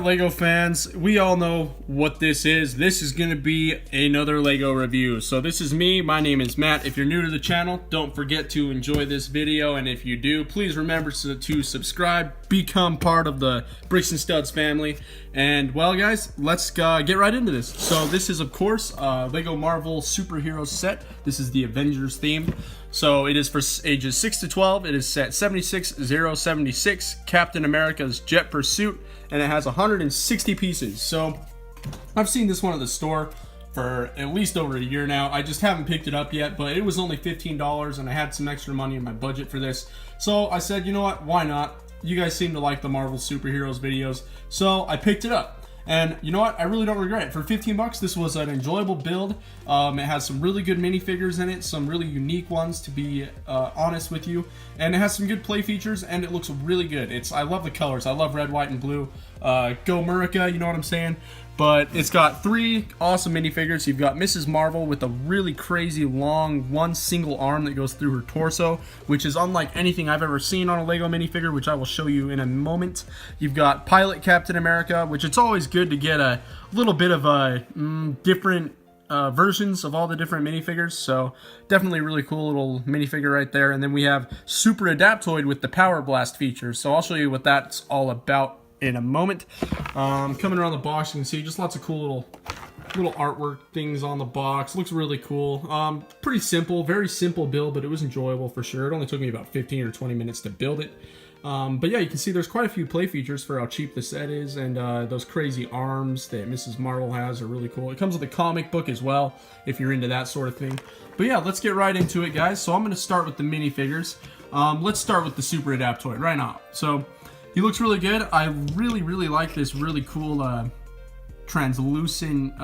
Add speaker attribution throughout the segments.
Speaker 1: Alright, LEGO fans, we all know what this is. This is going to be another LEGO review. So this is me, my name is Matt. If you're new to the channel, don't forget to enjoy this video, and if you do, please remember to subscribe, become part of the Bricks and Studs family. And well guys, let's get right into this. So this is of course LEGO Marvel superhero set. This is the Avengers theme. So it is for ages 6 to 12. It is set 76076, Captain America's Jet Pursuit, and it has 160 pieces. So I've seen this one at the store for at least over a year now. I just haven't picked it up yet, but it was only $15 and I had some extra money in my budget for this. So I said, you know what, why not? You guys seem to like the Marvel superheroes videos, so I picked it up. And you know what? I really don't regret it. For 15 bucks, this was an enjoyable build. It has some really good minifigures in it, some really unique ones to be honest with you. And it has some good play features, and it looks really good. I love the colors. I love red, white, and blue. Go America, you know what I'm saying? But it's got 3 awesome minifigures. You've got Mrs. Marvel with a really crazy long one single arm that goes through her torso, which is unlike anything I've ever seen on a LEGO minifigure, which I will show you in a moment. You've got Pilot Captain America, which it's always good to get a little bit of a different versions of all the different minifigures. So definitely really cool little minifigure right there. And then we have Super Adaptoid with the Power Blast feature. So I'll show you what that's all about in a moment. Coming around the box, you can see just lots of cool little artwork things on the box. Looks really cool. Pretty simple, very simple build, but it was enjoyable for sure. It only took me about 15 or 20 minutes to build it. But yeah, you can see there's quite a few play features for how cheap the set is, and those crazy arms that Mrs. Marvel has are really cool. It comes with a comic book as well, if you're into that sort of thing. But yeah, let's get right into it, guys. So I'm going to start with the minifigures. Let's start with the Super Adaptoid right now. So he looks really good. I really like this really cool translucent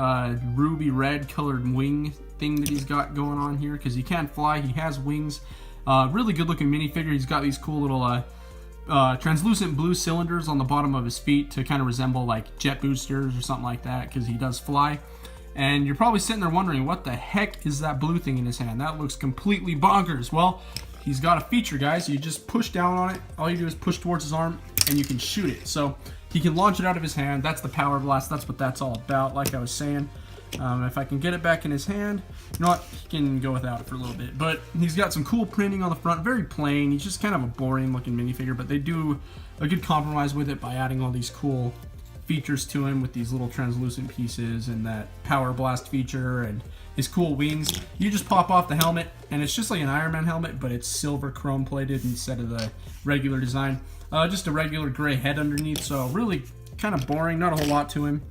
Speaker 1: ruby red colored wing thing that he's got going on here, because he can fly. He has wings. Really good looking minifigure. He's got these cool little translucent blue cylinders on the bottom of his feet to kind of resemble like jet boosters or something like that, because he does fly. And you're probably sitting there wondering, what the heck is that blue thing in his hand? That looks completely bonkers. Well, he's got a feature, guys. You just push down on it. All you do is push towards his arm and you can shoot it. So he can launch it out of his hand. That's the Power Blast. That's what that's all about, like I was saying. If I can get it back in his hand, you know what, he can go without it for a little bit. But he's got some cool printing on the front, very plain. He's just kind of a boring looking minifigure, but they do a good compromise with it by adding all these cool features to him with these little translucent pieces and that Power Blast feature and his cool wings. You just pop off the helmet and it's just like an Iron Man helmet, but it's silver chrome plated instead of the regular design. Just a regular gray head underneath, so really kind of boring, not a whole lot to him.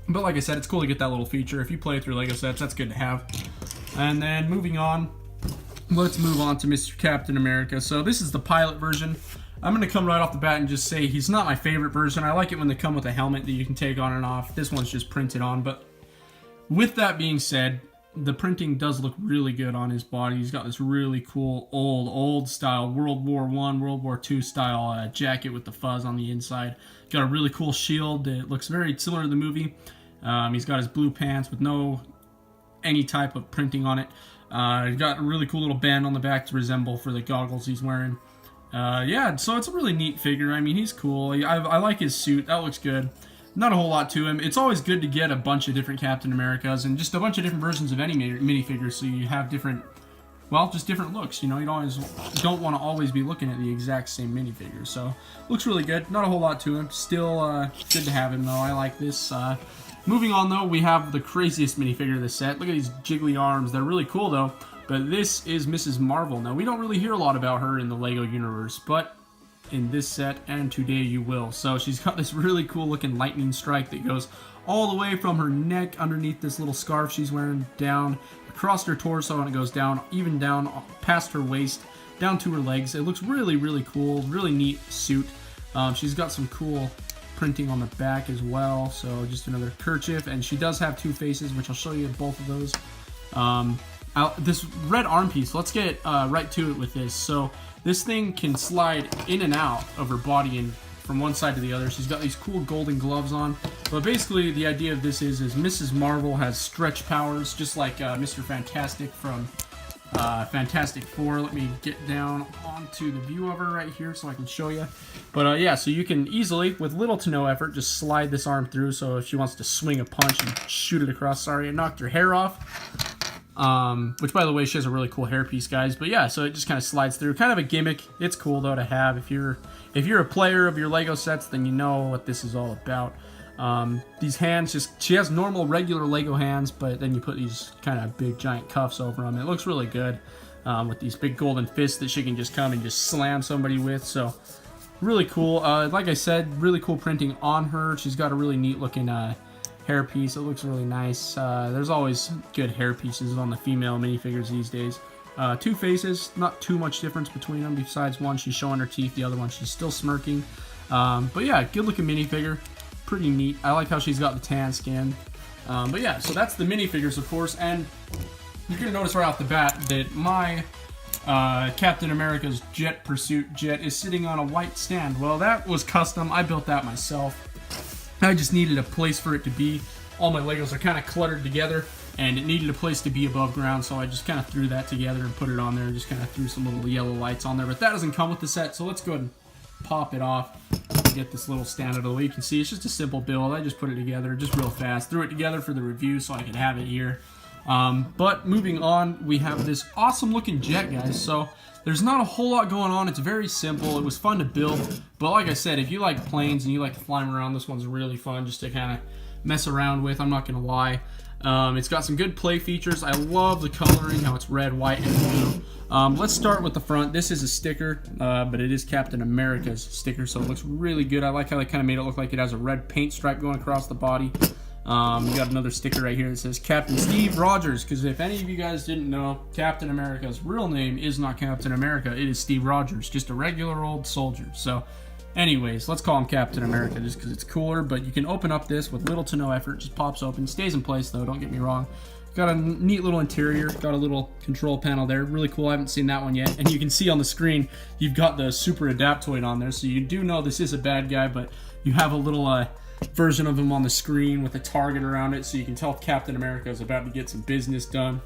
Speaker 1: But like I said, it's cool to get that little feature. If you play through LEGO sets, that's good to have. And then moving on, let's move on to Mr. Captain America. So this is the pilot version. I'm going to come right off the bat and just say he's not my favorite version. I like it when they come with a helmet that you can take on and off. This one's just printed on. But with that being said, the printing does look really good on his body. He's got this really cool old style World War I, World War II style jacket with the fuzz on the inside. Got a really cool shield that looks very similar to the movie. He's got his blue pants with any type of printing on it. He's got a really cool little band on the back to resemble for the goggles he's wearing. Yeah, so it's a really neat figure. I mean, he's cool. I like his suit. That looks good. Not a whole lot to him. It's always good to get a bunch of different Captain Americas and just a bunch of different versions of any minifigure, so you have different, well, just different looks. You know, you don't want to always be looking at the exact same minifigure. So, looks really good. Not a whole lot to him. Still good to have him, though. I like this. Moving on, though, we have the craziest minifigure of the set. Look at these jiggly arms. They're really cool, though. But this is Mrs. Marvel. Now, we don't really hear a lot about her in the LEGO universe, but in this set and today you will. So she's got this really cool looking lightning strike that goes all the way from her neck underneath this little scarf she's wearing down across her torso, and it goes down, even down past her waist, down to her legs. It looks really cool, really neat suit. She's got some cool printing on the back as well, so just another kerchief, and she does have 2 faces, which I'll show you both of those. This red arm piece, let's get right to it with this. So this thing can slide in and out of her body and from one side to the other. She's got these cool golden gloves on. But basically the idea of this is Mrs. Marvel has stretch powers, just like Mr. Fantastic from Fantastic Four. Let me get down onto the view of her right here so I can show you. But yeah, so you can easily, with little to no effort, just slide this arm through. So if she wants to swing a punch and shoot it across, sorry, I knocked her hair off. Which, by the way, she has a really cool hairpiece, guys. But yeah, so it just kind of slides through. Kind of a gimmick. It's cool though to have. If you're a player of your Lego sets, then you know what this is all about. These hands, she has normal, regular Lego hands, but then you put these kind of big, giant cuffs over them. It looks really good with these big golden fists that she can just come and just slam somebody with. So really cool. Like I said, really cool printing on her. She's got a really neat looking hairpiece. It looks really nice. There's always good hair pieces on the female minifigures these days. Two faces, not too much difference between them. Besides one, she's showing her teeth. The other one, she's still smirking. But yeah, good looking minifigure. Pretty neat. I like how she's got the tan skin. But yeah, so that's the minifigures, of course. And you're going to notice right off the bat that my Captain America's Jet Pursuit jet is sitting on a white stand. Well, that was custom. I built that myself. I just needed a place for it to be. All my Legos are kind of cluttered together, and it needed a place to be above ground, so I just kind of threw that together and put it on there, and just kind of threw some little yellow lights on there. But that doesn't come with the set, so let's go ahead and pop it off. Get this little stand out of the way. You can see it's just a simple build. I just put it together just real fast. Threw it together for the review so I could have it here. But moving on, we have this awesome looking jet, guys. So there's not a whole lot going on. It's very simple. It was fun to build. But like I said, if you like planes and you like to fly them around, this one's really fun just to kind of mess around with. I'm not going to lie. It's got some good play features. I love the coloring, how it's red, white, and blue. Let's start with the front. This is a sticker, but it is Captain America's sticker, so it looks really good. I like how they kind of made it look like it has a red paint stripe going across the body. We got another sticker right here that says Captain Steve Rogers, because if any of you guys didn't know, Captain America's real name is not Captain America. It is Steve Rogers, just a regular old soldier. So anyways, let's call him Captain America just because it's cooler. But you can open up this with little to no effort. Just pops open. Stays in place though, don't get me wrong. Got a neat little interior. Got a little control panel there. Really cool. I haven't seen that one yet. And you can see on the screen, you've got the Super Adaptoid on there. So you do know this is a bad guy, but you have a little version of him on the screen with a target around it. So you can tell Captain America is about to get some business done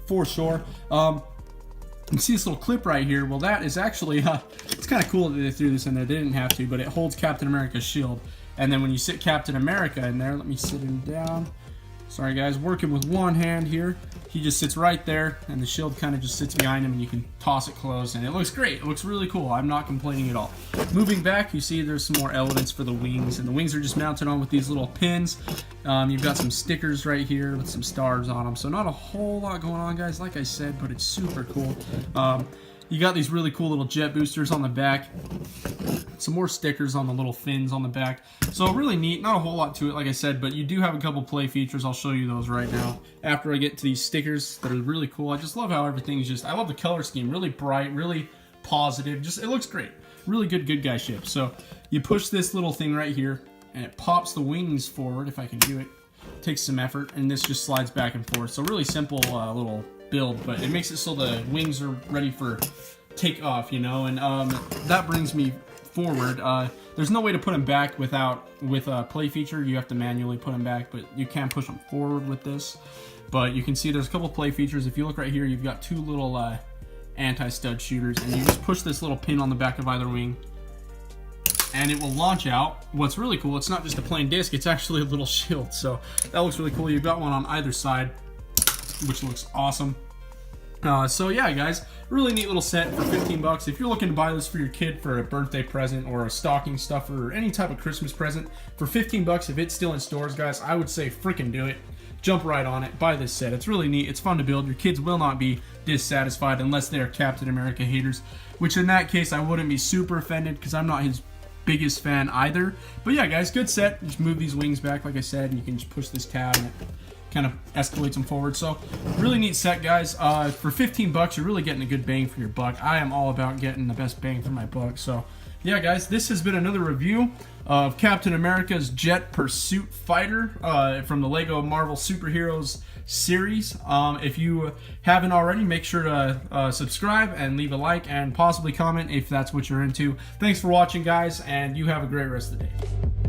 Speaker 1: for sure. You can see this little clip right here. Well, that is actually, it's kind of cool that they threw this in there. They didn't have to, but it holds Captain America's shield. And then when you sit Captain America in there, let me sit him down. Sorry guys, working with one hand here. He just sits right there, and the shield kind of just sits behind him, and you can toss it closed, and it looks great. It looks really cool. I'm not complaining at all. Moving back, you see there's some more elements for the wings, and the wings are just mounted on with these little pins. You've got some stickers right here with some stars on them, so not a whole lot going on, guys, like I said, but it's super cool. You got these really cool little jet boosters on the back. Some more stickers on the little fins on the back. So really neat. Not a whole lot to it, like I said, but you do have a couple play features. I'll show you those right now after I get to these stickers that are really cool. I just love how everything's just, I love the color scheme. Really bright, really positive. Just, it looks great. Really good guy ship. So you push this little thing right here, and it pops the wings forward, if I can do it. Takes some effort, and this just slides back and forth. So really simple little build, but it makes it so the wings are ready for takeoff, you know, and that brings me forward. There's no way to put them back with a play feature. You have to manually put them back, but you can push them forward with this. But you can see there's a couple play features. If you look right here, you've got two little anti-stud shooters, and you just push this little pin on the back of either wing, and it will launch out. What's really cool, it's not just a plain disc, it's actually a little shield, so that looks really cool. You've got one on either side, which looks awesome. So yeah, guys, really neat little set for 15 bucks. If you're looking to buy this for your kid for a birthday present or a stocking stuffer or any type of Christmas present for 15 bucks, if it's still in stores, guys, I would say freaking do it. Jump right on it, buy this set. It's really neat, it's fun to build. Your kids will not be dissatisfied unless they're Captain America haters, which in that case I wouldn't be super offended because I'm not his biggest fan either. But yeah, guys, good set. Just move these wings back, like I said, and you can just push this tab and it kind of escalates them forward. So really neat set, guys. For 15 bucks, you're really getting a good bang for your buck. I am all about getting the best bang for my buck. So yeah, guys, this has been another review of Captain America's Jet Pursuit Fighter from the Lego Marvel Superheroes series. If you haven't already, make sure to subscribe and leave a like and possibly comment if that's what you're into. Thanks for watching, guys, and you have a great rest of the day.